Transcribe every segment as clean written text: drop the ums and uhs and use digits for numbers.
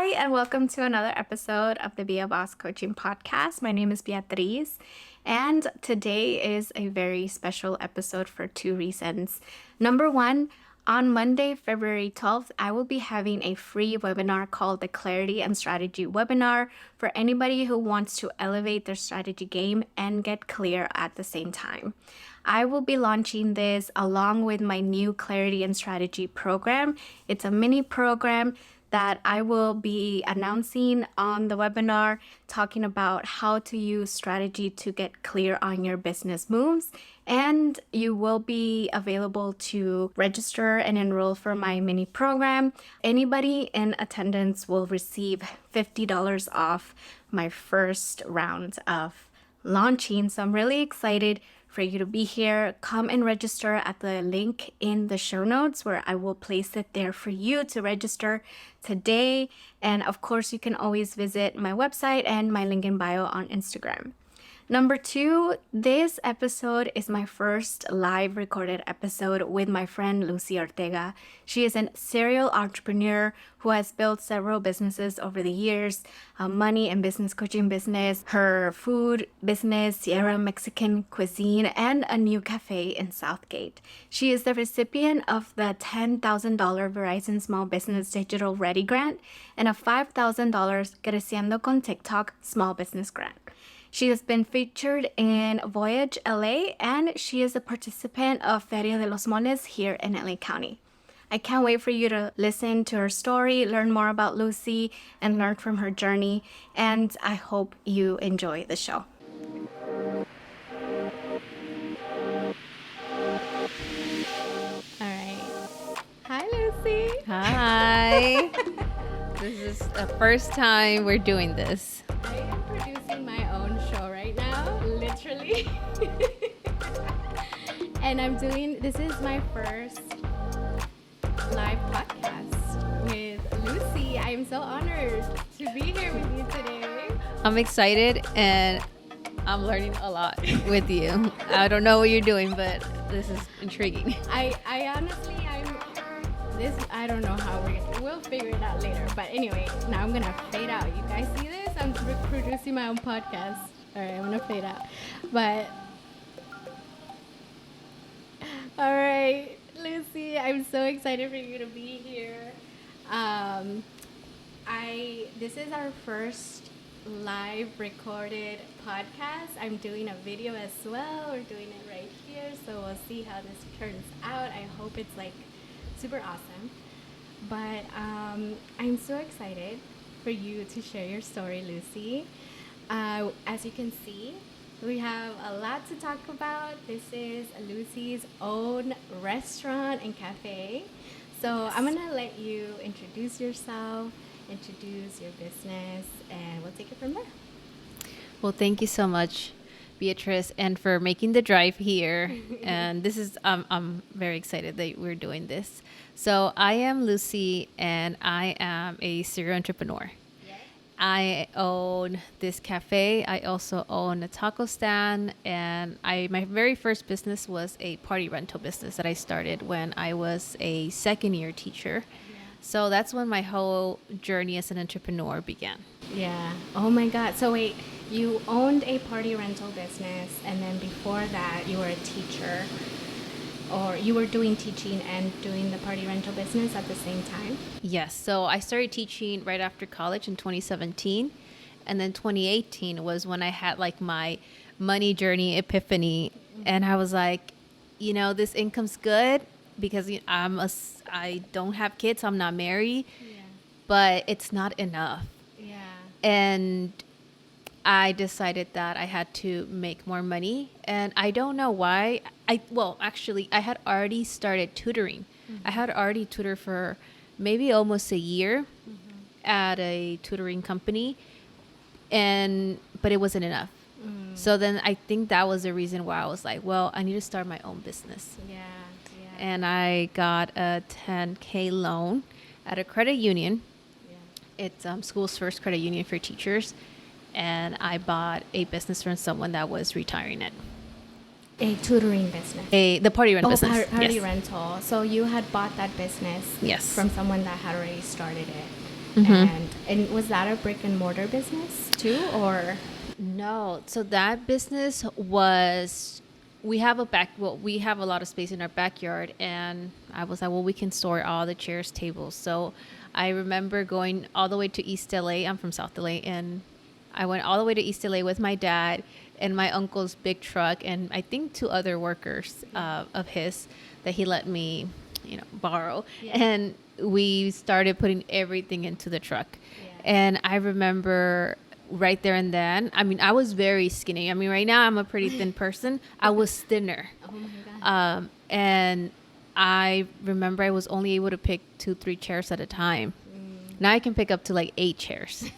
Hi, and welcome to another episode of the Be a Boss Coaching Podcast. My name is Beatriz, and today is a very special episode for two reasons. Number one, on Monday, February 12th, I will be having a free webinar called the Clarity and Strategy Webinar for anybody who wants to elevate their strategy game and get clear at the same time. I will be launching this along with my new Clarity and Strategy program. It's a mini program that I will be announcing on the webinar, talking about how to use strategy to get clear on your business moves. And you will be available to register and enroll for my mini program. Anybody in attendance will receive $50 off my first round of launching. So I'm really excited for you to be here. Come and register at the link in the show notes where I will place it there for you to register today. And of course, you can always visit my website and my link in bio on Instagram. Number two, this episode is my first live recorded episode with my friend Lucy Ortega. She is a serial entrepreneur who has built several businesses over the years, a money and business coaching business, her food business, Sierra Mexican cuisine, and a new cafe in Southgate. She is the recipient of the $10,000 Verizon Small Business Digital Ready Grant and a $5,000 Creciendo con TikTok Small Business Grant. She has been featured in Voyage LA, and she is a participant of Feria de los Moles here in LA County. I can't wait for you to listen to her story, learn more about Lucy, and learn from her journey. And I hope you enjoy the show. All right. Hi, Lucy. Hi. This is the first time we're doing this. I am producing my own show right now, literally. And this is my first live podcast with Lucy. I am so honored to be here with you today. I'm excited and I'm learning a lot with you. I don't know what you're doing, but this is intriguing. I honestly, I don't know how we'll figure it out later. But anyway, now I'm gonna fade out. You guys see this? I'm producing my own podcast. All right, I'm gonna fade out. But all right, Lucy, I'm so excited for you to be here. This is our first live recorded podcast. I'm doing a video as well. We're doing it right here, so we'll see how this turns out. I hope it's like super awesome. But I'm so excited for you to share your story, Lucy. As you can see, we have a lot to talk about. This is Lucy's own restaurant and cafe. So I'm going to let you introduce yourself, introduce your business, and we'll take it from there. Well, thank you so much, Beatrice, and for making the drive here. And this is, I'm very excited that we're doing this. So I am Lucy, and I am a serial entrepreneur. Yes. I own this cafe. I also own a taco stand, and my very first business was a party rental business that I started when I was a second-year teacher. Yeah. So that's when my whole journey as an entrepreneur began. Yeah. Oh my God. So wait, you owned a party rental business, and then before that, you were a teacher. Or you were doing teaching and doing the party rental business at the same time? Yes. So I started teaching right after college in 2017. And then 2018 was when I had like my money journey epiphany. Mm-hmm. And I was like, this income's good because I don't have kids. I'm not married. Yeah. But it's not enough. Yeah. And I decided that I had to make more money, and I don't know why. I had already started tutoring. Mm-hmm. I had already tutored for maybe almost a year mm-hmm. at a tutoring company, but it wasn't enough. Mm. So then I think that was the reason why I was like, well, I need to start my own business. Yeah. And I got a $10,000 loan at a credit union. Yeah. It's school's first credit union for teachers. And I bought a business from someone that was retiring it. A tutoring business? The party rental business. Party rental. So you had bought that business yes. from someone that had already started it. Mm-hmm. And And was that a brick and mortar business too, or? No. So that business was, we have a lot of space in our backyard, and I was like, well, we can store all the chairs, tables. So I remember going all the way to East LA. I'm from South LA, and I went all the way to East LA with my dad and my uncle's big truck, and I think two other workers of his that he let me, borrow. Yeah. And we started putting everything into the truck. Yeah. And I remember right there and then, I mean, I was very skinny. I mean, right now I'm a pretty thin person. I was thinner. Oh my God. And I remember I was only able to pick 2-3 chairs at a time. Now I can pick up to like 8 chairs.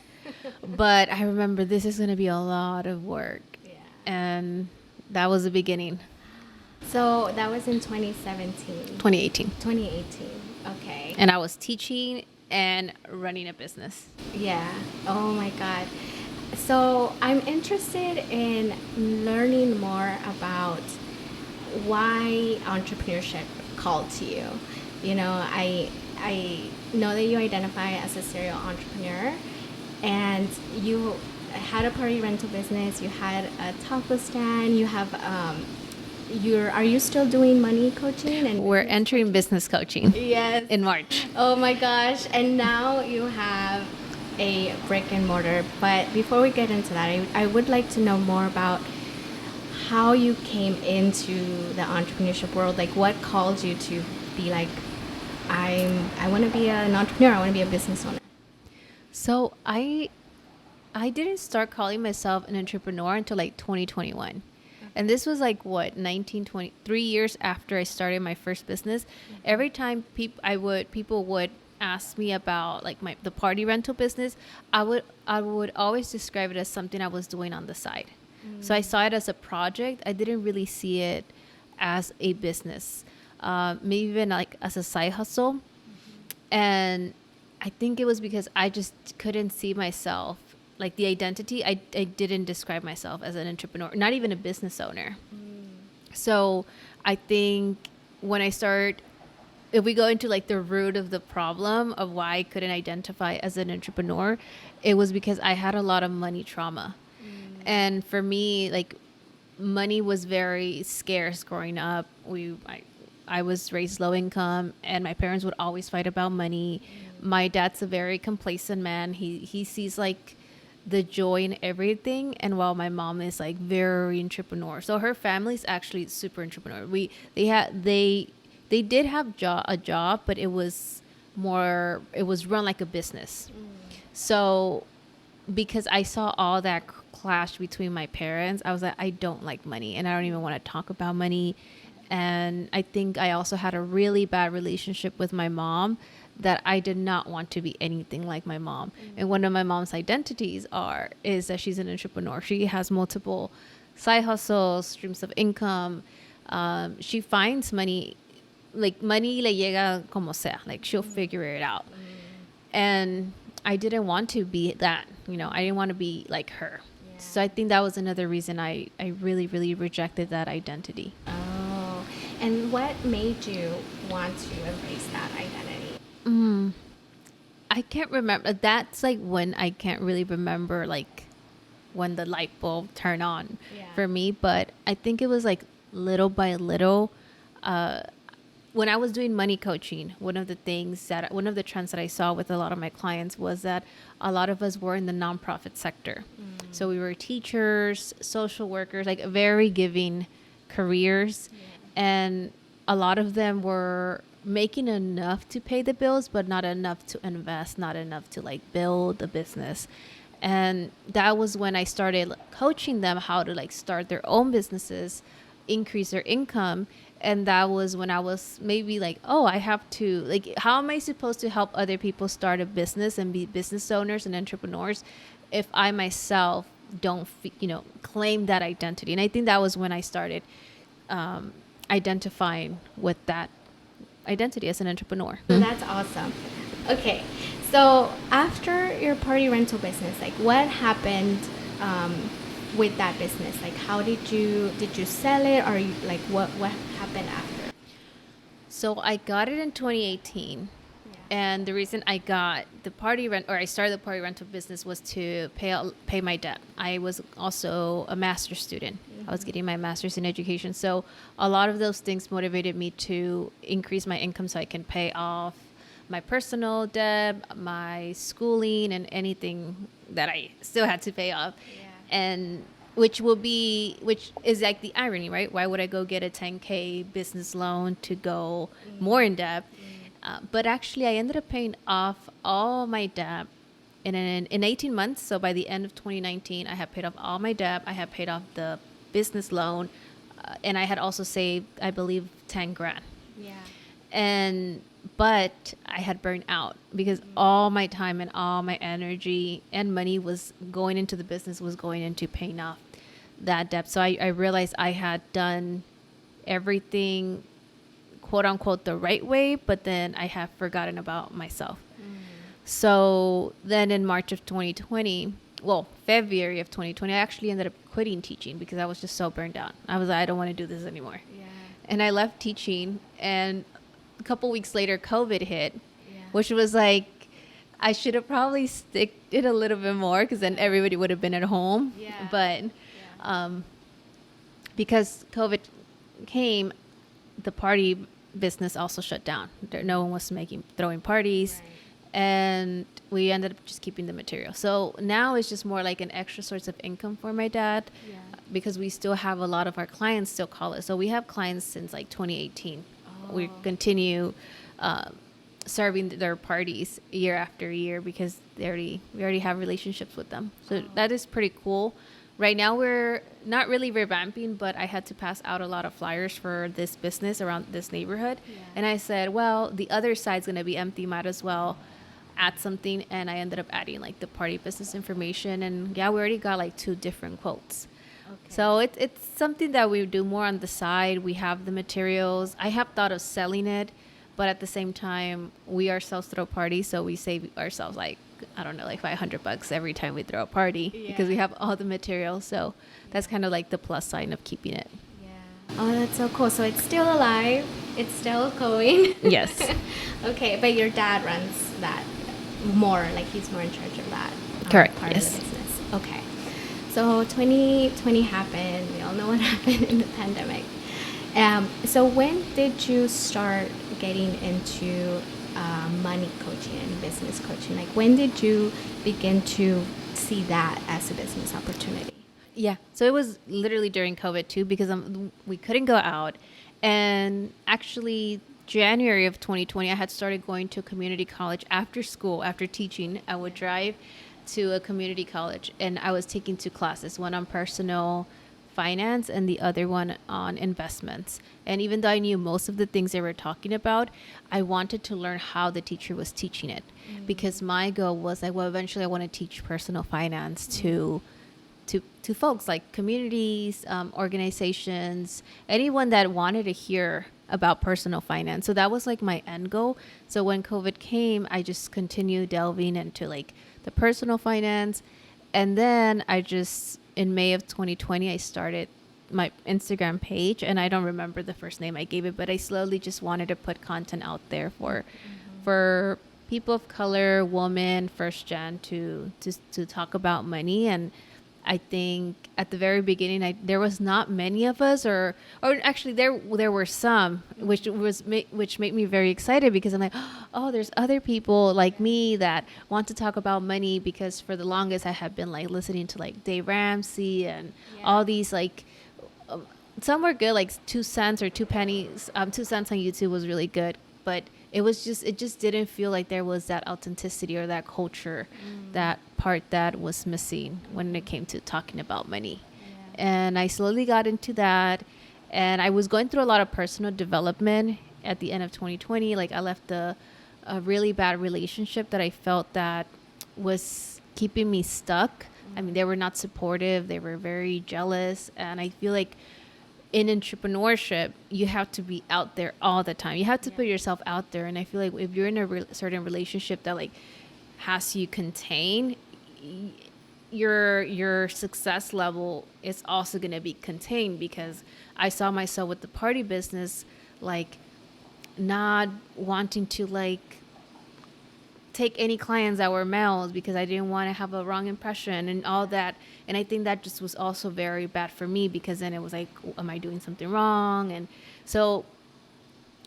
But I remember this is going to be a lot of work. Yeah. And that was the beginning. So that was in 2017. 2018. 2018. Okay. And I was teaching and running a business. Yeah. Oh my God. So I'm interested in learning more about why entrepreneurship called to you. I know that you identify as a serial entrepreneur, and you had a party rental business. You had a taco stand. You have are you still doing money coaching? And We're entering business coaching. Yes. In March. Oh my gosh. And now you have a brick and mortar. But before we get into that, I would like to know more about how you came into the entrepreneurship world. Like, what called you to be like, I want to be an entrepreneur. I want to be a business owner. So I didn't start calling myself an entrepreneur until like 2021. And this was like 3 years after I started my first business. Every time people would ask me about like the party rental business, I would always describe it as something I was doing on the side. So I saw it as a project. I didn't really see it as a business, maybe even like as a side hustle. And I think it was because I just couldn't see myself, like the identity. I didn't describe myself as an entrepreneur, not even a business owner. So I think when if we go into like the root of the problem of why I couldn't identify as an entrepreneur, it was because I had a lot of money trauma. And for me, like, money was very scarce growing up. I was raised low income, and my parents would always fight about money. My dad's a very complacent man. He sees like the joy in everything, and while my mom is like very entrepreneur. So her family's actually super entrepreneur. They did have a job, but it was run like a business. So because I saw all that clash between my parents, I was like, I don't like money, and I don't even want to talk about money. And I think I also had a really bad relationship with my mom, that I did not want to be anything like my mom. And one of my mom's identities is that she's an entrepreneur. She has multiple side hustles, streams of income. She finds money, like money le llega como sea, like she'll figure it out. And I didn't want to be that, I didn't want to be like her. Yeah. So I think that was another reason I really, really rejected that identity. Oh, and what made you want to embrace that identity? I can't remember. That's like when I can't really remember like when the light bulb turned on for me. But I think it was like little by little. When I was doing money coaching, one of the trends that I saw with a lot of my clients was that a lot of us were in the nonprofit sector. So we were teachers, social workers, like very giving careers. And a lot of them were making enough to pay the bills, but not enough to invest, not enough to like build a business. And that was when I started coaching them how to like start their own businesses, increase their income. And that was when I was maybe like, oh, I have to, like, how am I supposed to help other people start a business and be business owners and entrepreneurs if I myself don't, claim that identity? And I think that was when I started identifying with that identity as an entrepreneur. That's awesome. Okay, so after your party rental business, like what happened with that business? Like, how did you sell it, or what happened after? So I got it in 2018. And the reason I got the party rent, or I started the party rental business, was to pay my debt. I was also a master's student. I was getting my master's in education. So a lot of those things motivated me to increase my income so I can pay off my personal debt, my schooling, and anything that I still had to pay off. And which is like the irony, right? Why would I go get a 10K business loan to go more in debt? But actually, I ended up paying off all my debt in 18 months. So by the end of 2019, I had paid off all my debt. I had paid off the business loan, and I had also saved, I believe, 10 grand. But I had burned out because all my time and all my energy and money was going into the business, was going into paying off that debt. So I realized I had done everything, quote unquote, the right way, but then I have forgotten about myself. So then in March of 2020, February of 2020, I actually ended up quitting teaching because I was just so burned out. I was like, I don't want to do this anymore. And I left teaching, and a couple weeks later, COVID hit, which was like, I should have probably stick it a little bit more because then everybody would have been at home. But because COVID came, the party business also shut down. No one was throwing parties, and we ended up just keeping the material. So now it's just more like an extra source of income for my dad, because we still have a lot of our clients still call us. So we have clients since like 2018. We continue serving their parties year after year because we already have relationships with them. So that is pretty cool. Right now we're not really revamping, but I had to pass out a lot of flyers for this business around this neighborhood. And I said, well, the other side's going to be empty. Might as well add something. And I ended up adding like the party business information. And we already got like 2 different quotes. So it's something that we do more on the side. We have the materials. I have thought of selling it, but at the same time, we ourselves throw parties. So we save ourselves like, I don't know, like $500 every time we throw a party because we have all the materials. So that's kind of like the plus sign of keeping it. Oh, that's so cool. So it's still alive. It's still going. Yes. Okay, but your dad runs that more, like he's more in charge of that. Correct. Part Yes. of the business. Okay. So 2020 happened. We all know what happened in the pandemic. So when did you start getting into money coaching and business coaching? Like when did you begin to see that as a business opportunity? Yeah. So it was literally during COVID too, because we couldn't go out. And actually, January of 2020, I had started going to a community college after school, after teaching. I would drive to a community college, and I was taking 2 classes, one on personal finance and the other one on investments. And even though I knew most of the things they were talking about, I wanted to learn how the teacher was teaching it, because my goal was like, well, eventually I want to teach personal finance to folks like communities, organizations, anyone that wanted to hear about personal finance. So that was like my end goal. So when COVID came, I just continued delving into like the personal finance. And then in May of 2020, I started my Instagram page, and I don't remember the first name I gave it, but I slowly just wanted to put content out there for people of color, women, first gen to talk about money. And I think at the very beginning, there was not many of us, or actually there were some, which made me very excited, because I'm like, oh, there's other people like me that want to talk about money, because for the longest I had been like listening to like Dave Ramsey and all these like, some were good, like 2 cents or 2 pennies, 2 cents on YouTube was really good, but it just didn't feel like there was that authenticity or that culture, that part that was missing when it came to talking about money. And I slowly got into that, and I was going through a lot of personal development at the end of 2020. Like I left a really bad relationship that I felt that was keeping me stuck. I mean, they were not supportive. They were very jealous. And I feel like in entrepreneurship, you have to be out there all the time. You have to put yourself out there. And I feel like if you're in a certain relationship that like has you contain, your success level is also going to be contained, because I saw myself with the party business, like not wanting to like take any clients that were males because I didn't want to have a wrong impression and all that. And I think that just was also very bad for me, because then it was like, am I doing something wrong? And so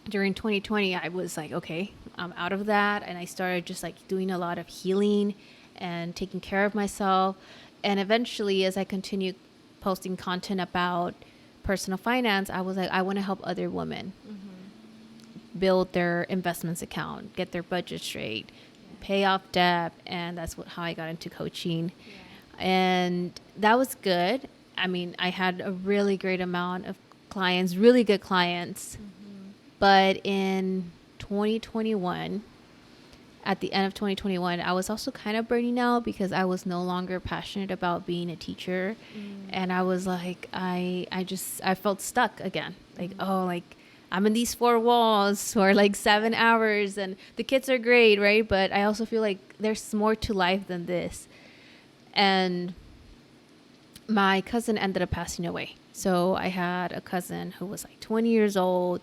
during 2020, I was like, okay, I'm out of that. And I started just like doing a lot of healing and taking care of myself. And eventually, as I continued posting content about personal finance, I was like, I want to help other women build their investments account, get their budget straight, pay off debt. And that's how I got into coaching. And that was good. I mean, I had a really great amount of clients, really good clients. But in 2021, at the end of 2021, I was also kind of burning out because I was no longer passionate about being a teacher. And I was like, I felt stuck again. Like, oh, like I'm in these four walls for like 7 hours and the kids are great, right? But I also feel like there's more to life than this. And my cousin ended up passing away. So I had a cousin who was like 20 years old,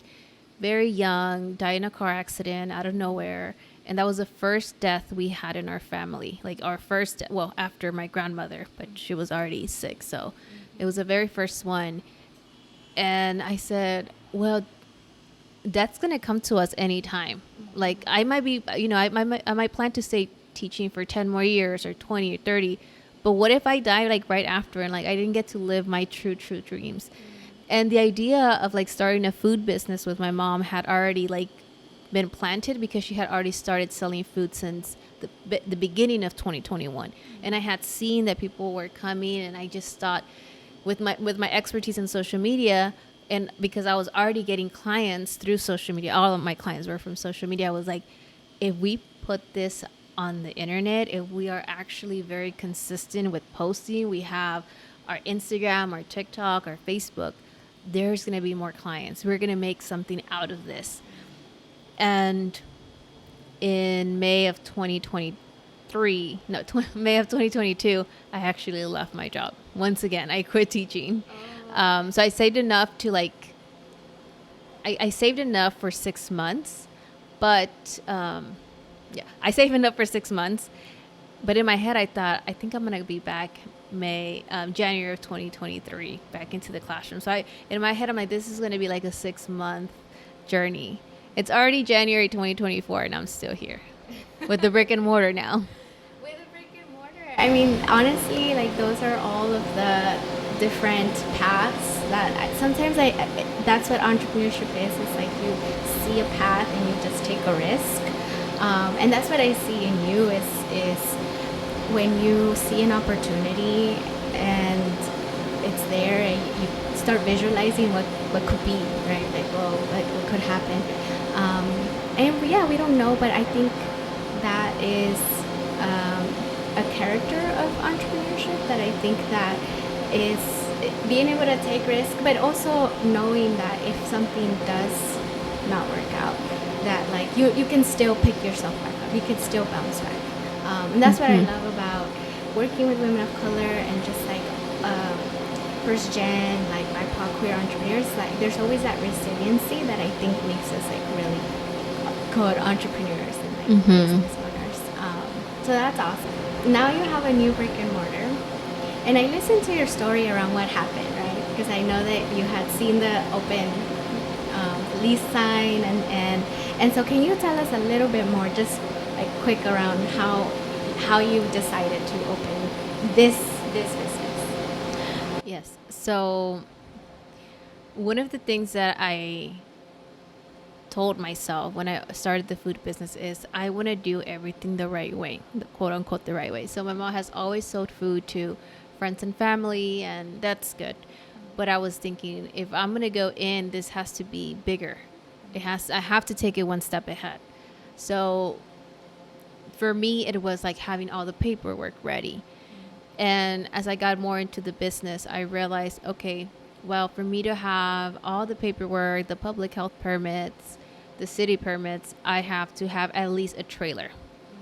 very young, died in a car accident out of nowhere. And that was the first death we had in our family. Like our first, well, after my grandmother, but she was already sick. So it was the very first one. And I said, well, that's going to come to us anytime. Like I might be, I might plan to stay teaching for 10 more years or 20 or 30. But what if I die like right after and like I didn't get to live my true dreams? And the idea of like starting a food business with my mom had already like been planted, because she had already started selling food since the beginning of 2021. And I had seen that people were coming, and I just thought with my expertise in social media, and because I was already getting clients through social media, all of my clients were from social media, I was like, if we put this on the internet, if we are actually very consistent with posting, we have our Instagram, our TikTok, our Facebook, there's going to be more clients. We're going to make something out of this. And in May of 2022, I actually left my job. Once again, I quit teaching. So I saved enough to like, I saved enough for 6 months, but I saved enough for 6 months. But in my head, I thought, I think I'm going to be back January of 2023, back into the classroom. So in my head, I'm like, this is going to be like a 6-month journey. It's already January 2024, and I'm still here with the brick and mortar now. With the brick and mortar, I mean, honestly, like those are all of the different paths that sometimes that's what entrepreneurship is. It's like you see a path and you just take a risk. And that's what I see in you is when you see an opportunity and it's there, and you start visualizing what could be, right? Like, well, what could happen. And yeah, we don't know, but I think that is a character of entrepreneurship that I think that is being able to take risk, but also knowing that if something does not work out, that like you can still pick yourself back up, you can still bounce back. And that's what I love about working with women of color and just like first gen, like BIPOC queer entrepreneurs. Like there's always that resiliency that I think makes us like really good entrepreneurs and like business owners. So that's awesome. Now you have a new brick and mortar, and I listened to your story around what happened, right? Because I know that you had seen the open lease sign, and so can you tell us a little bit more, just like quick, around how you decided to open this business? Yes. So one of the things that I told myself when I started the food business is I want to do everything the right way, the quote unquote the right way. So my mom has always sold food to friends and family, and that's good. But I was thinking, if I'm going to go in, this has to be bigger. I have to take it one step ahead. So for me, it was like having all the paperwork ready. And as I got more into the business, I realized, okay, well, for me to have all the paperwork, the public health permits, the city permits, I have to have at least a trailer.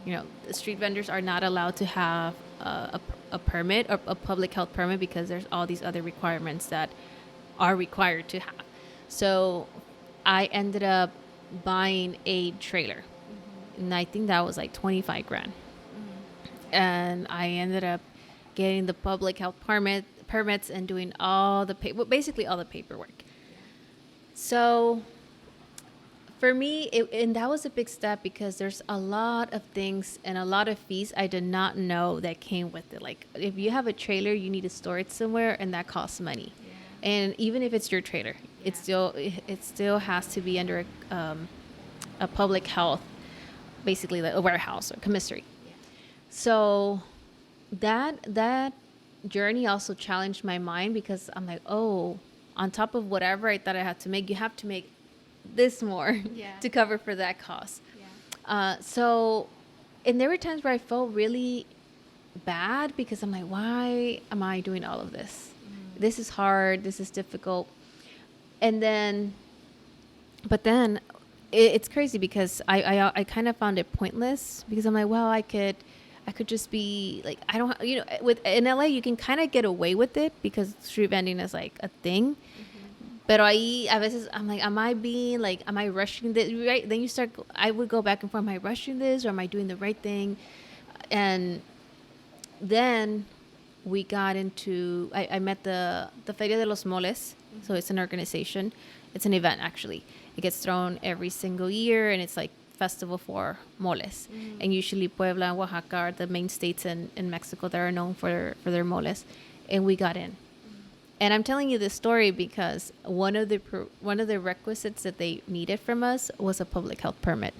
You know, the street vendors are not allowed to have a permit or a public health permit because there's all these other requirements that are required to have. So I ended up buying a trailer. And I think that was like 25 grand. And I ended up getting the public health permits and doing all the basically all the paperwork. So for me, and that was a big step because there's a lot of things and a lot of fees I did not know that came with it. Like if you have a trailer, you need to store it somewhere, and that costs money. Yeah. And even if it's your trailer, it still has to be under a public health, basically like a warehouse or commissary. Yeah. So that journey also challenged my mind because I'm like, oh, on top of whatever I thought I had to make, you have to make this more to cover for that cost. So, and there were times where I felt really bad because I'm like, why am I doing all of this? This is hard. This is difficult. And then, but then it's crazy because I kind of found it pointless because I'm like, well, I could just be like, I don't, in LA, you can kind of get away with it because street vending is like a thing. Pero ahí, a veces, I'm like, am I rushing this? Right? Then I would go back and forth. Am I rushing this or am I doing the right thing? And then we got into, I met the Feria de los Moles. So it's an organization. It's an event, actually. It gets thrown every single year, and it's like festival for moles. And usually Puebla and Oaxaca are the main states in Mexico that are known for their moles. And we got in. And I'm telling you this story because one of the requisites that they needed from us was a public health permit.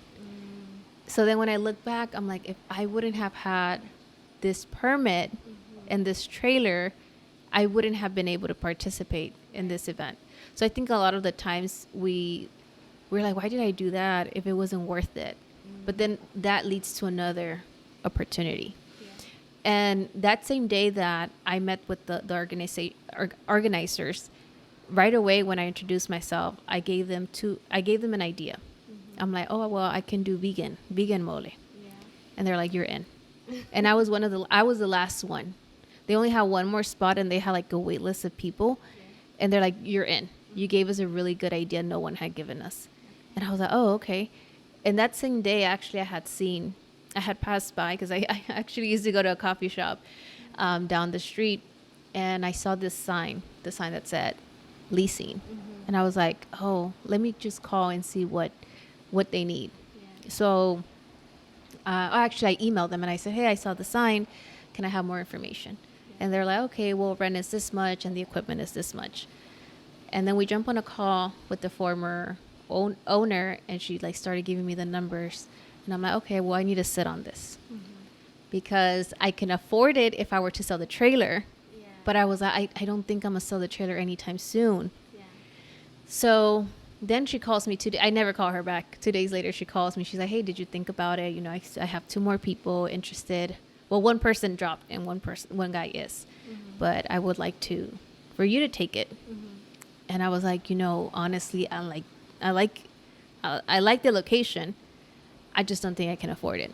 So then when I look back, I'm like, if I wouldn't have had this permit and this trailer, I wouldn't have been able to participate in this event. So I think a lot of the times we're like, why did I do that if it wasn't worth it? But then that leads to another opportunity. And that same day that I met with the organizers, right away when I introduced myself, I gave them an idea. I'm like, oh, well, I can do vegan mole. And they're like, you're in. And I was the last one. They only had one more spot and they had like a wait list of people. And they're like, you're in. You gave us a really good idea no one had given us. And I was like, oh, okay. And that same day, actually, I had passed by because I actually used to go to a coffee shop down the street, and I saw the sign that said leasing. And I was like, oh, let me just call and see what they need. So actually I emailed them and I said, hey, I saw the sign. Can I have more information? And they're like, okay, well, rent is this much and the equipment is this much. And then we jump on a call with the former owner, and she like started giving me the numbers. And I'm like, okay, well, I need to sit on this because I can afford it if I were to sell the trailer. But I was like, I don't think I'm going to sell the trailer anytime soon. So then she calls me I never call her back. 2 days later, she calls me. She's like, hey, did you think about it? I have 2 more people interested. Well, one person dropped and one guy is. But I would like for you to take it. And I was like, honestly, I like the location. I just don't think I can afford it.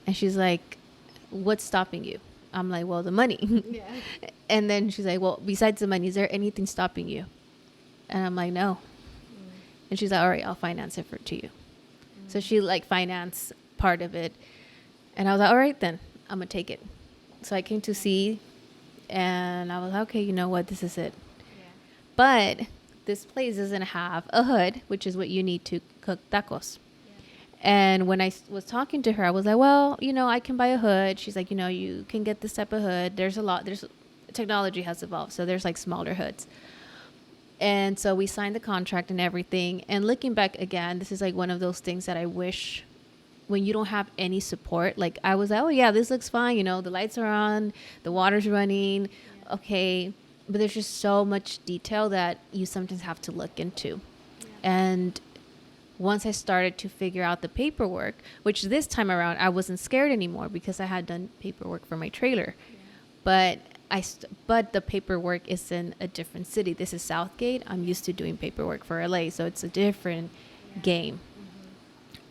And she's like, what's stopping you? I'm like, well, the money. And then she's like, well, besides the money, is there anything stopping you? And I'm like, no. And she's like, all right, I'll finance it to you. So she like financed part of it. And I was like, all right, then I'm going to take it. So I came to see, and I was like, okay, you know what? This is it. But this place doesn't have a hood, which is what you need to cook tacos. And when I was talking to her, I was like, well, I can buy a hood. She's like, you can get this type of hood. Technology has evolved. So there's like smaller hoods. And so we signed the contract and everything. And looking back again, this is like one of those things that I wish when you don't have any support, like I was like, oh yeah, this looks fine. The lights are on, the water's running. Okay. But there's just so much detail that you sometimes have to look into. And once I started to figure out the paperwork, which this time around I wasn't scared anymore because I had done paperwork for my trailer. But the paperwork is in a different city. This is Southgate. I'm used to doing paperwork for LA, so it's a different game.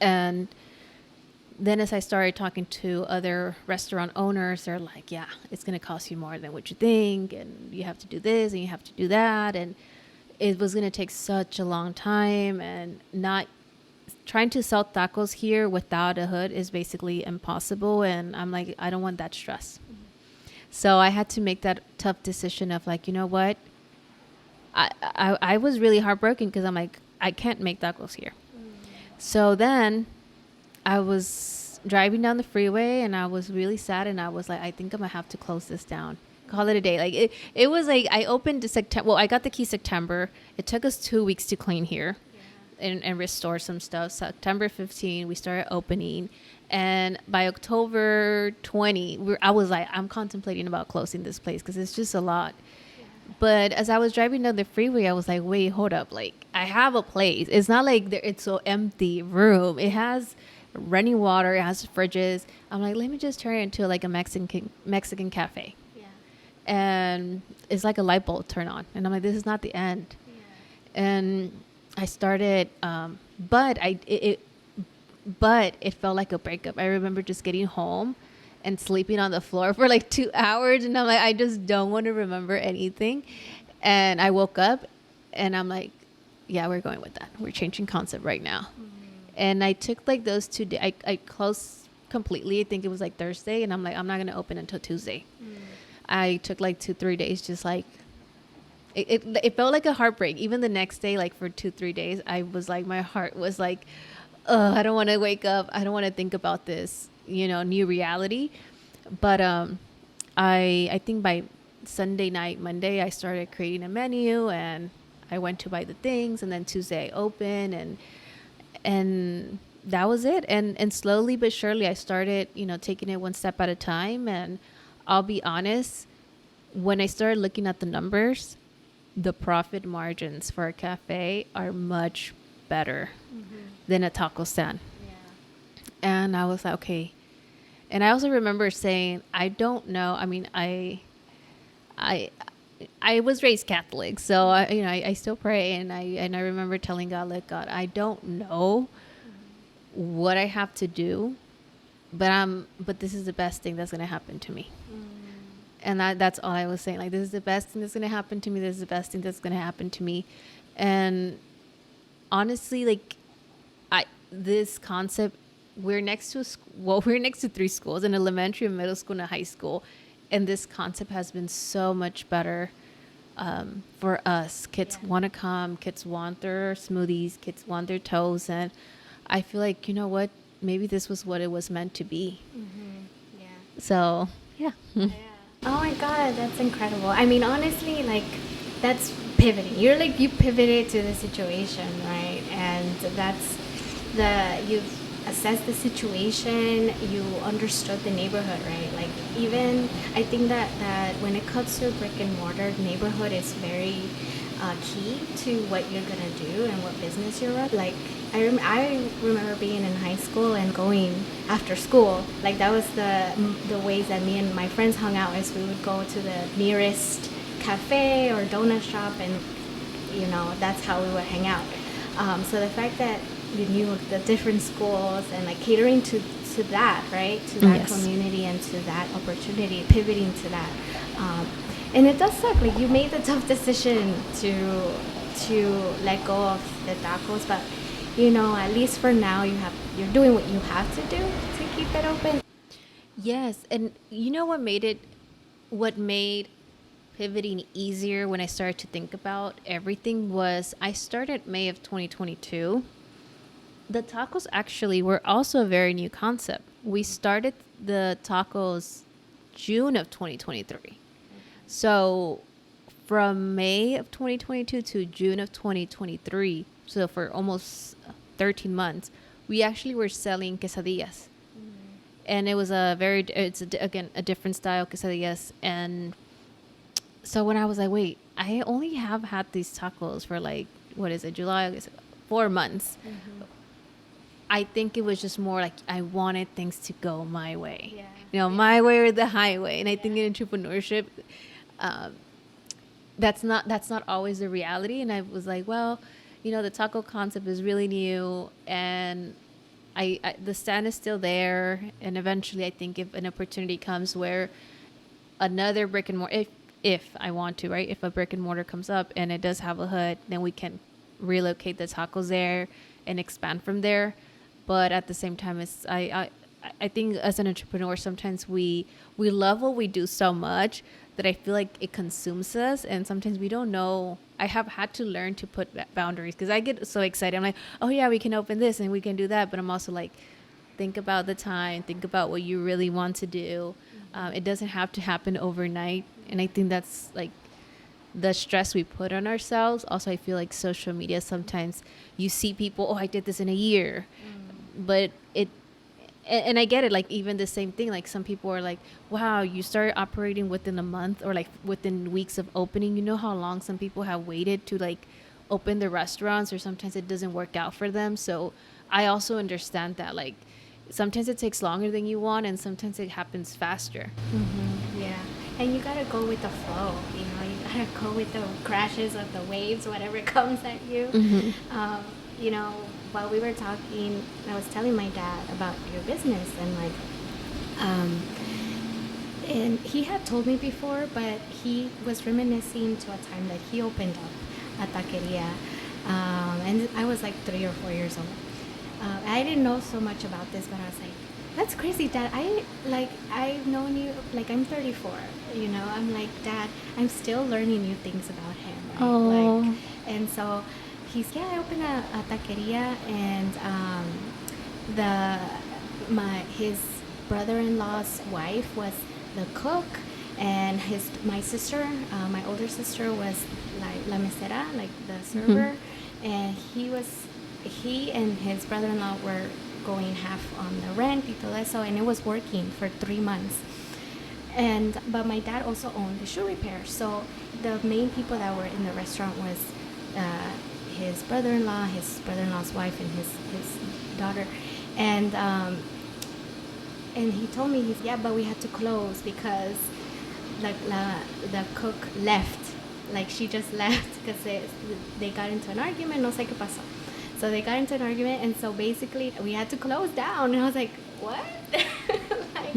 And then as I started talking to other restaurant owners, they're like, yeah, it's going to cost you more than what you think, and you have to do this and you have to do that. And it was going to take such a long time, and not trying to sell tacos here without a hood is basically impossible. And I'm like, I don't want that stress. So I had to make that tough decision of like, you know what? I was really heartbroken because I'm like, I can't make tacos here. So then I was driving down the freeway and I was really sad. And I was like, I think I'm going to have to close this down. Call it a day. Like it was like I opened September. Well, I got the key September. It took us 2 weeks to clean here and restore some stuff. September 15, we started opening. And by October 20, I was like, I'm contemplating about closing this place because it's just a lot. But as I was driving down the freeway, I was like, wait, hold up. Like, I have a place. It's not like it's so empty room. It has running water. It has fridges. I'm like, let me just turn it into like a Mexican cafe. Yeah. And it's like a light bulb turn on. And I'm like, this is not the end. Yeah. And I started, but it felt like a breakup. I remember just getting home and sleeping on the floor for like 2 hours. And I'm like, I just don't want to remember anything. And I woke up and I'm like, yeah, we're going with that. We're changing concept right now. Mm-hmm. And I took like those 2 days. I closed completely. I think it was like Thursday. And I'm like, I'm not going to open until Tuesday. Mm. I took like 2-3 days, just like, it felt like a heartbreak. Even the next day, like for 2-3 days, I was like, my heart was like, I don't want to wake up. I don't want to think about this, new reality. But I think by Sunday night, Monday, I started creating a menu and I went to buy the things. And then Tuesday I opened and that was it. And slowly but surely I started, taking it one step at a time. And I'll be honest, when I started looking at the numbers, the profit margins for a cafe are much better than a taco stand. Yeah. And I was like, okay. And I also remember saying, I don't know. I mean, I was raised Catholic, so I still pray, and I remember telling God, like, God, I don't know what I have to do, but this is the best thing that's gonna happen to me. And that's all I was saying. Like, this is the best thing that's gonna happen to me. This is the best thing that's gonna happen to me. And honestly, like, this concept, we're next to 3 schools, an elementary, a middle school, and a high school, and this concept has been so much better for us. Kids want to come, kids want their smoothies, kids want their toast, and I feel like, you know what, maybe this was what it was meant to be. Yeah. So yeah. Oh my God, that's incredible. I mean, honestly, like, that's pivoting. You pivoted to the situation, right? And you've assessed the situation, you understood the neighborhood, right? Like, even I think that when it comes to brick and mortar, neighborhood is very key to what you're gonna do and what business you're run. Like, I remember being in high school and going after school. Like, that was the ways that me and my friends hung out, is we would go to the nearest cafe or donut shop, and that's how we would hang out. So the fact that you knew the different schools and like catering to that, right, to that community and to that opportunity, pivoting to that, and it does suck. Like, you made the tough decision to let go of the tacos, but at least for now you're doing what you have to do to keep it open. Yes. And what made pivoting easier when I started to think about everything was I started May of 2022. The tacos actually were also a very new concept. We started the tacos June of 2023. So from May of 2022 to June of 2023, so for almost 13 months, we actually were selling quesadillas. And it was a different style quesadillas. And so when I was like, wait, I only have had these tacos for like, July, August, 4 months. I think it was just more like I wanted things to go my way, my way or the highway. And I think in entrepreneurship, that's not always the reality. And I was like, well, the taco concept is really new, and the stand is still there. And eventually, I think if an opportunity comes where another brick and mortar, if I want to, right, if a brick and mortar comes up and it does have a hood, then we can relocate the tacos there and expand from there. But at the same time, I think as an entrepreneur, sometimes we love what we do so much that I feel like it consumes us, and sometimes we don't know. I have had to learn to put boundaries because I get so excited. I'm like, oh yeah, we can open this and we can do that, but I'm also like, think about the time, think about what you really want to do. It doesn't have to happen overnight, and I think that's like the stress we put on ourselves. Also, I feel like social media, sometimes you see people, oh, I did this in a year, but and I get it. Like even the same thing, like some people are like, wow, you started operating within a month or like within weeks of opening. You know how long some people have waited to like open their restaurants, or sometimes it doesn't work out for them. So I also understand that, like, sometimes it takes longer than you want, and sometimes it happens faster. Yeah. And you gotta go with the flow, you know, you gotta go with the crashes of the waves, whatever comes at you. You know, while we were talking, I was telling my dad about your business, and like, and he had told me before, but he was reminiscing to a time that he opened up a taqueria, and I was like 3 or 4 years old. I didn't know so much about this, but I was like, that's crazy, Dad. I've known you, like, I'm 34, you know. I'm like, Dad, I'm still learning new things about him, right? Oh. Like, and so he's, yeah, I opened a taqueria, and his brother-in-law's wife was the cook, and my sister, my older sister, was like la mesera, like the server, and he and his brother-in-law were going half on the rent y todo eso, and it was working for 3 months. But my dad also owned the shoe repair, so the main people that were in the restaurant was his brother-in-law's wife, and his daughter, and he told me, yeah, but we had to close because the cook left, like she just left because they got into an argument, no sé qué pasó. So they got into an argument, and so basically we had to close down. And I was like, what? Like,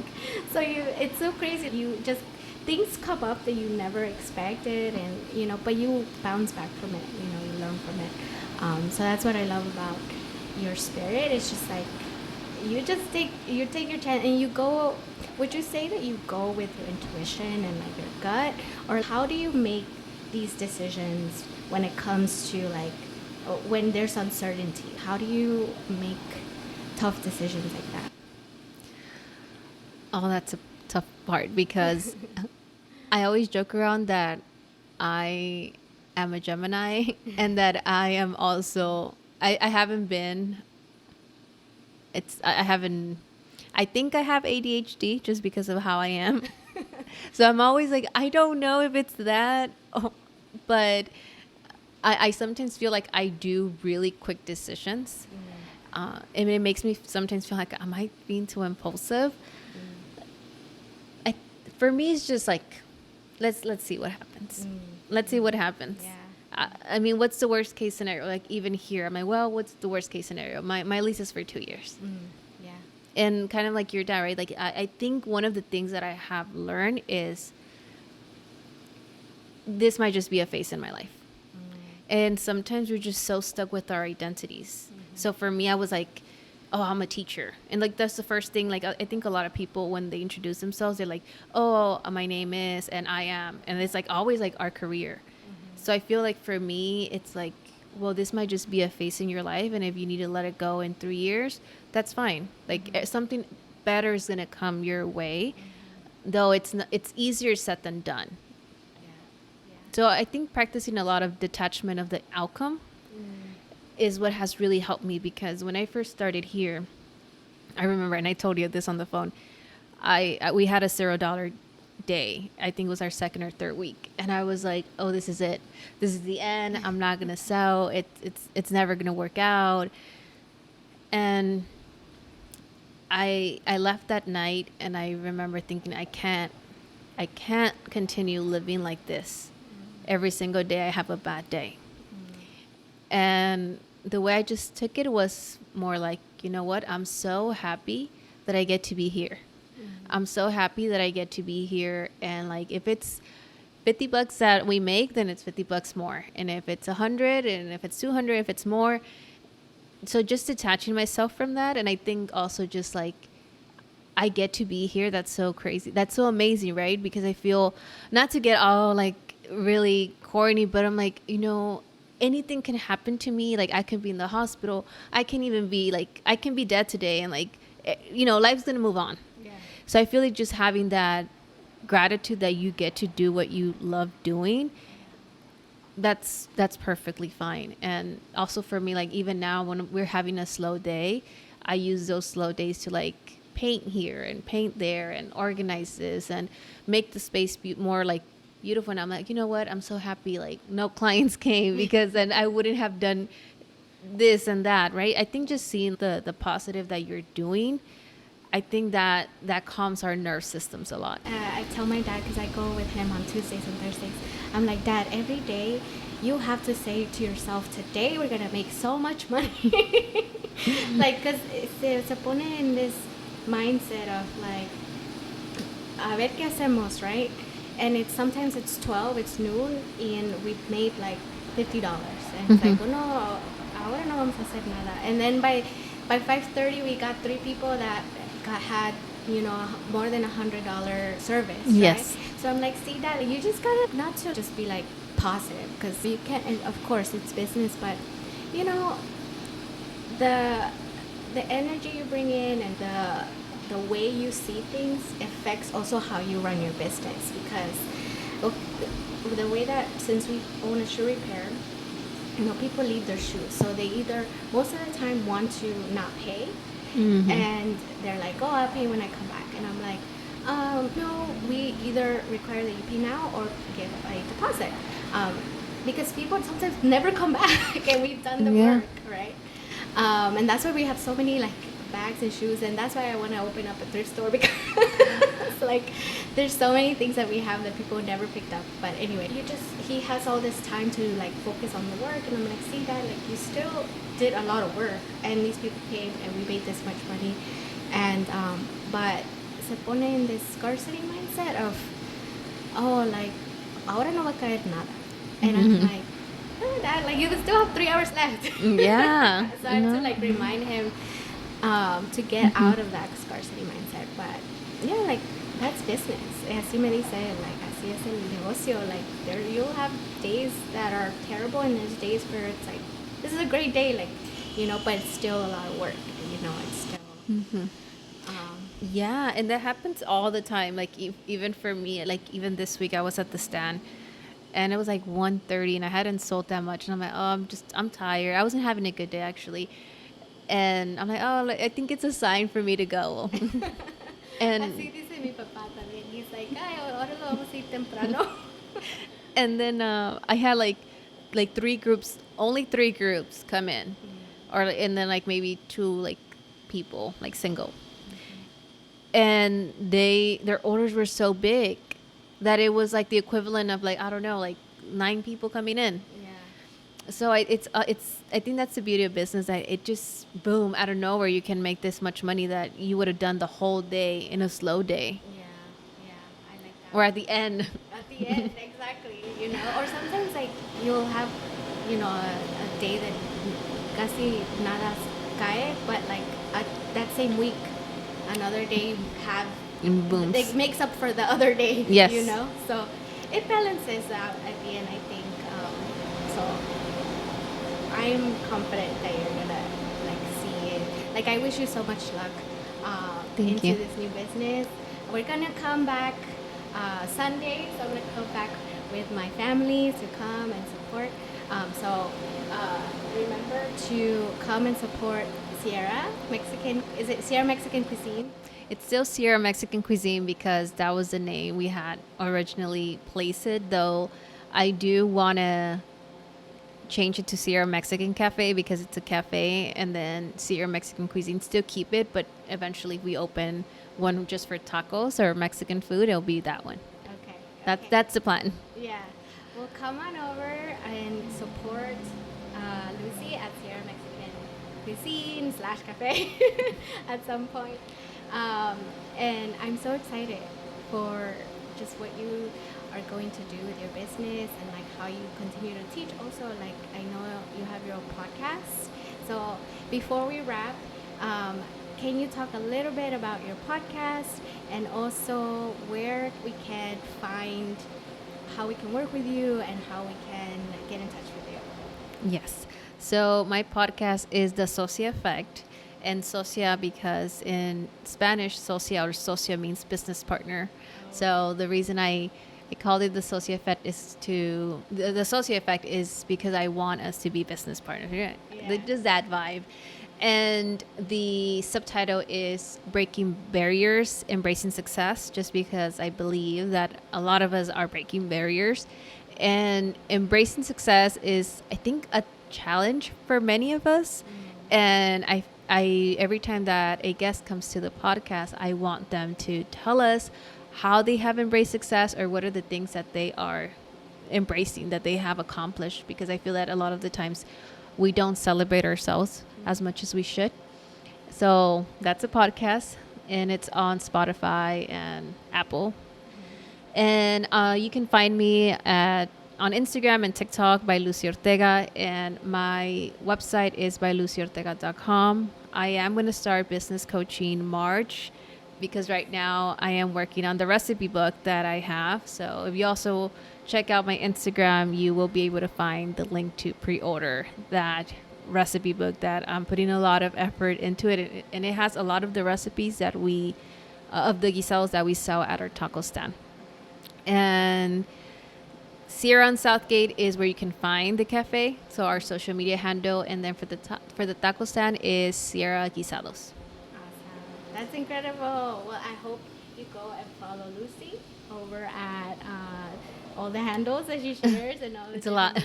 so it's so crazy. You just, things come up that you never expected, and you know, but you bounce back from it. You know, you learn from it. So that's what I love about your spirit. It's just like you take your chance, and you go. Would you say that you go with your intuition and like your gut, or how do you make these decisions when it comes to like, when there's uncertainty? How do you make tough decisions like that? Oh, that's a tough part because I always joke around that I am a Gemini and that I am also, I haven't been, I haven't, I think I have ADHD just because of how I am. So I'm always like, I don't know if it's that, but I sometimes feel like I do really quick decisions. And it makes me sometimes feel like, am I being too impulsive? For me, it's just like, let's see what happens. Let's see what happens. Yeah. I mean, what's the worst case scenario? Like even here, I'm like, well, what's the worst case scenario? My lease is for 2 years. Yeah. And kind of like your dad, right? Like I think one of the things that I have learned is this might just be a phase in my life. And sometimes we're just so stuck with our identities. So for me, I was like, oh, I'm a teacher. And like, that's the first thing. Like, I think a lot of people, when they introduce themselves, they're like, oh, my name is, and I am. And it's like always like our career. So I feel like for me, it's like, well, this might just be a phase in your life. And if you need to let it go in 3 years, that's fine. Like something better is going to come your way, though it's easier said than done. So I think practicing a lot of detachment of the outcome is what has really helped me, because when I first started here, I remember, and I told you this on the phone, we had a $0 day. I think it was our second or third week. And I was like, oh, this is it. This is the end. I'm not going to sell. It's never going to work out. And I left that night, and I remember thinking, I can't continue living like this. Every single day I have a bad day. And the way I just took it was more like, you know what? I'm so happy that I get to be here. I'm so happy that I get to be here. And like, if it's $50 that we make, then it's $50 more. And if it's 100, and if it's 200, if it's more, so just detaching myself from that, and I think also just like I get to be here. That's so crazy. That's so amazing, right? Because I feel, not to get all like really corny, but I'm like, anything can happen to me. Like I can be in the hospital. I can even be like, I can be dead today, and like, life's gonna move on. Yeah. So I feel like just having that gratitude that you get to do what you love doing, that's perfectly fine. And also for me, like even now when we're having a slow day, I use those slow days to like paint here and paint there and organize this and make the space more like beautiful. And I'm like, you know what, I'm so happy like no clients came, because then I wouldn't have done this and that, right? I think just seeing the positive that you're doing, I think that calms our nerve systems a lot. I tell my dad, because I go with him on Tuesdays and Thursdays, I'm like, Dad, every day you have to say to yourself, today we're going to make so much money. Like, because se pone in this mindset of like, a ver qué hacemos, right? And sometimes it's 12, it's noon, and we've made like $50. And it's like, oh no, ahora no vamos a hacer nada. And then by 5:30, we got 3 people that had more than $100 service. Yes. Right? So I'm like, see, Dad, you just gotta not to just be like positive, because you can't. And of course, it's business, but the energy you bring in and the way you see things affects also how you run your business. Because the way that, since we own a shoe repair, people leave their shoes, so they either most of the time want to not pay, and they're like, oh, I'll pay when I come back, and I'm like, no, we either require that you pay now or give a deposit, because people sometimes never come back and we've done the work, right? And that's why we have so many like bags and shoes, and that's why I want to open up a thrift store, because like there's so many things that we have that people never picked up. But anyway, he has all this time to like focus on the work, and I'm like, see, Dad, like you still did a lot of work, and these people came and we made this much money, and but se pone in this scarcity mindset of, oh, like ahora no va a caer nada, and I'm like, oh, Dad, like you still have 3 hours left. Yeah. So I have to like remind him to get out of that scarcity mindset. But yeah, like that's business. Así me dice, like así es el negocio. Like you'll have days that are terrible, and there's days where it's like, this is a great day, like but it's still a lot of work. It's still. Yeah, and that happens all the time. Like even for me, like even this week I was at the stand, and it was like 1:30, and I hadn't sold that much, and I'm like, oh, I'm tired. I wasn't having a good day actually, and I'm like, oh, like, I think it's a sign for me to go. And Así dice mi papá también. He's like, ay, ahora lo vamos a ir temprano. and then I had like 3 groups, only 3 groups come in, and then like maybe 2 like people like single, and their orders were so big that it was like the equivalent of like, I don't know, like 9 people coming in. Yeah. So it's I think that's the beauty of business, that it just boom out of nowhere you can make this much money that you would have done the whole day in a slow day, Yeah, I like that. or at the end. At the end, exactly. Or sometimes like you'll have, a day that casi nada cae, but like that same week, another day you have, And booms. it makes up for the other day. Yes. So it balances out at the end, I think. So I'm confident that you're gonna like see it. Like I wish you so much luck Thank into you. this new business. We're gonna come back Sunday, so I'm gonna come back with my family to come and support. So remember to come and support Sierra Mexican. Is it Sierra Mexican Cuisine? It's still Sierra Mexican Cuisine because that was the name we had originally placed it, though I do want to change it to Sierra Mexican Cafe because it's a cafe, and then Sierra Mexican Cuisine still keep it, but eventually we open one just for tacos or Mexican food, it'll be that one. Okay. That's the plan. Yeah. Well, come on over and support Lucy at Sierra Mexican Cuisine / Cafe at some point. And I'm so excited for just what you are going to do with your business and like how you continue to teach. Also, like I know you have your own podcast. So before we wrap, can you talk a little bit about your podcast and also where we can find how we can work with you and how we can get in touch with you? Yes. So my podcast is The Socia Effect, and socia because in Spanish, socia or socio means business partner. So the reason I called it The Socia Effect is the Socia Effect is because I want us to be business partners. Yeah. Just that vibe. And the subtitle is Breaking Barriers, Embracing Success, just because I believe that a lot of us are breaking barriers. And embracing success is, I think, a challenge for many of us. And I every time that a guest comes to the podcast, I want them to tell us how they have embraced success or what are the things that they are embracing, that they have accomplished, because I feel that a lot of the times we don't celebrate ourselves as much as we should. So that's a podcast, and it's on Spotify and Apple. And you can find me on Instagram and TikTok by Lucy Ortega, and my website is by lucyortega.com. I am going to start business coaching March, because right now I am working on the recipe book that I have. So if you also check out my Instagram, you will be able to find the link to pre-order that recipe book that I'm putting a lot of effort into it. And it has a lot of the recipes that of the guisados that we sell at our taco stand. And Sierra on Southgate is where you can find the cafe. So our social media handle. And then for the taco stand is Sierra Guisados. That's incredible. Well, I hope you go and follow Lucy over at all the handles that she shares and all the It's a lot.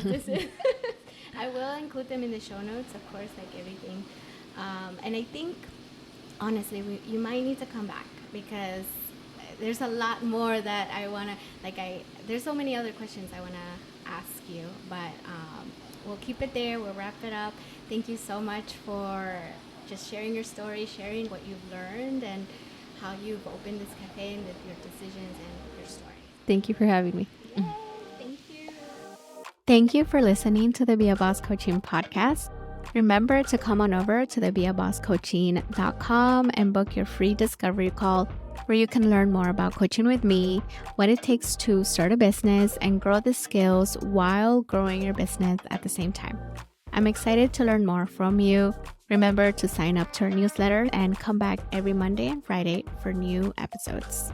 I will include them in the show notes, of course, like everything. And I think, honestly, you might need to come back, because there's a lot more that I want to, there's so many other questions I want to ask you, but we'll keep it there. We'll wrap it up. Thank you so much for just sharing your story, sharing what you've learned and how you've opened this cafe and your decisions and your story. Thank you for having me. Yay, thank you. Thank you for listening to the Be a Boss Coaching podcast. Remember to come on over to the beabosscoaching.com and book your free discovery call, where you can learn more about coaching with me, what it takes to start a business and grow the skills while growing your business at the same time. I'm excited to learn more from you. Remember to sign up to our newsletter and come back every Monday and Friday for new episodes.